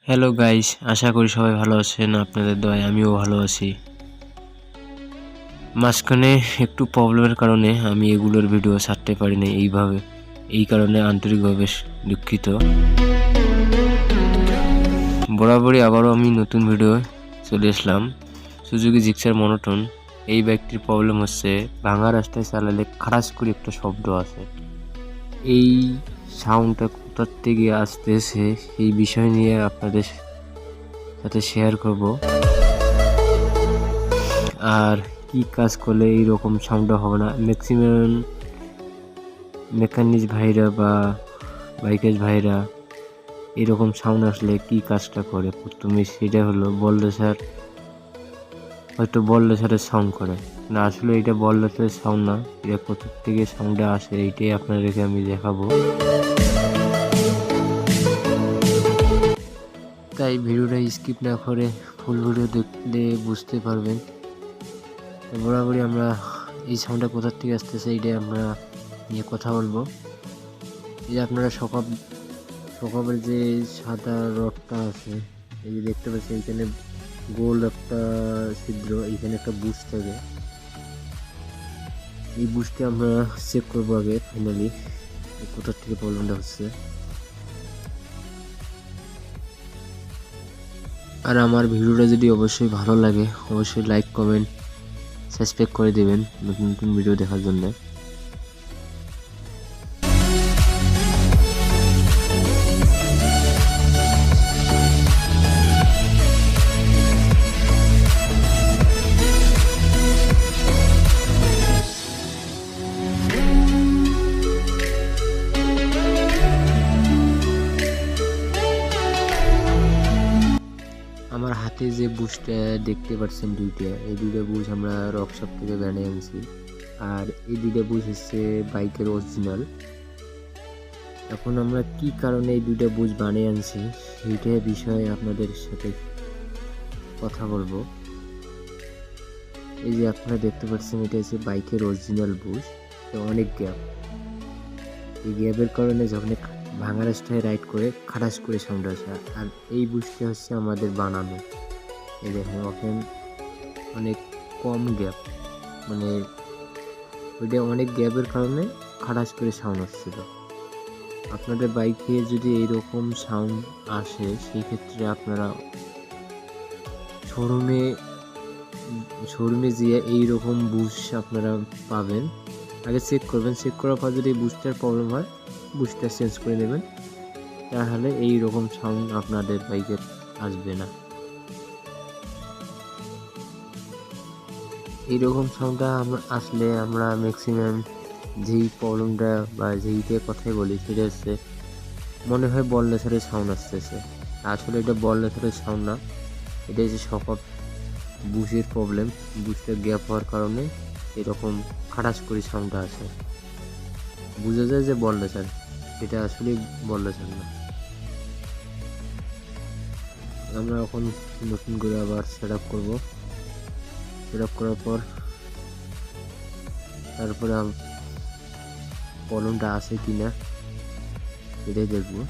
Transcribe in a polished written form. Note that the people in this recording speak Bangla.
হ্যালো গাইস, আশা করি সবাই ভালো আছেন। আপনাদের দয়ায় আমিও ভালো আছি। মাঝখানে একটু প্রবলেমের কারণে আমি এগুলোর ভিডিও ছাড়তে পারিনি এইভাবে। এই কারণে আন্তরিকভাবে দুঃখিত। বরাবরই আবারও আমি নতুন ভিডিও চলে আসলাম। Suzuki Gixxer monotone. এই বাইকটির প্রবলেম হচ্ছে ভাঙা রাস্তায় চালালে খারাস করে একটা শব্দ আছে। এই সাউন্ডটা কোথার থেকে আসতেছে সেই বিষয় নিয়ে আপনাদের সাথে শেয়ার করব। আর কি কাজ করলে এইরকম সাউন্ডটা হবে না। ম্যাক্সিমাম মেকানিক ভাইরা বা বাইকের ভাইরা এরকম সাউন্ড আসলে কি কাজটা করে প্রথমে সেটা হলো বল্লেসার, হয়তো বল্লেসারের সাউন্ড করে না। আসলে এটা বল্লেসারের সাউন্ড না, এটা কোথা থেকে সাউন্ডটা আসে এইটাই আপনাদেরকে আমি দেখাবো। তাই ভিডিওটা স্কিপ না করে ফুল ভিডিও দেখলে বুঝতে পারবেন। বরাবরই আমরা এই সাউন্ডটা কোথার থেকে আসতেছে এইটা আমরা নিয়ে কথা বলবো। এই যে আপনারা সকালের যে সাদা রডটা আছে, এই যে দেখতে পাচ্ছেন এইখানে গোল একটা ছিদ্র, এইখানে একটা বুশ থাকে। এই বুশটা আমরা চেক করবো আগে ফাইনালি কোথার থেকে প্রবলেমটা হচ্ছে। আর আমার ভিডিওটা যদি অবশ্যই ভালো লাগে অবশ্যই লাইক কমেন্ট সাবস্ক্রাইব করে দেবেন নতুন নতুন ভিডিও দেখার জন্য। আমার হাতে যে বুশটা দেখতে পাচ্ছেন দুইটা, এই দুইটা বুশ আমরা রকশপ থেকে বানিয়ে আনছি। আর এই দুইটা বুশ হচ্ছে বাইকের অরিজিনাল। এখন আমরা কি কারণে এই দুইটা বুশ বানিয়ে আনছি সেইটা বিষয়ে আপনাদের সাথে কথা বলবো। এই যে আপনারা দেখতে পাচ্ছেন এটা হচ্ছে বাইকের অরিজিনাল বুশ। অনেক গ্যাপ, এই গ্যাপের কারণে যখন ভাঙা রাস্তায় রাইড করে খাটাস করে সাউন্ড আসে। আর এই বুশটা হচ্ছে আমাদের বানানো। এই দেখেন ওখানে অনেক কম গ্যাপ, মানে ওইটা অনেক গ্যাপের কারণে খাটাস করে সাউন্ড আসছিল। আপনাদের বাইকে যদি এইরকম সাউন্ড আসে সেই ক্ষেত্রে আপনারা শোরুমে যেয়ে এইরকম বুশ আপনারা পাবেন। আগে চেক করবেন, চেক করার পর যদি বুস্টার প্রবলেম হয় বুস্টার চেঞ্জ করে নেবেন, তাহলে এই রকম সাউন্ড আপনাদের বাইকের আসবে না। এইরকম সাউন্ডটা আসলে আমরা ম্যাক্সিমাম যেই প্রবলেমটা বা যেইটা কথাই বলি সেটা হচ্ছে মনে হয় বল্লেসারের সাউন্ড আসতেছে। আসলে এটা বল্লেসারের সাউন্ড না, এটা হচ্ছে সকল বুশের প্রবলেম। বুশটা গ্যাপ হওয়ার কারণে এরকম খাটাস করে সাউন্ডটা আসে। বোঝা যায় যে বল্লেসার, এটা আসলে বল্লেসার না। আমরা এখন নতুন করে আবার সেট আপ করবো। সেট আপ করার পর তারপরে প্রবলেমটা আছে কিনা এটাই দেখবো।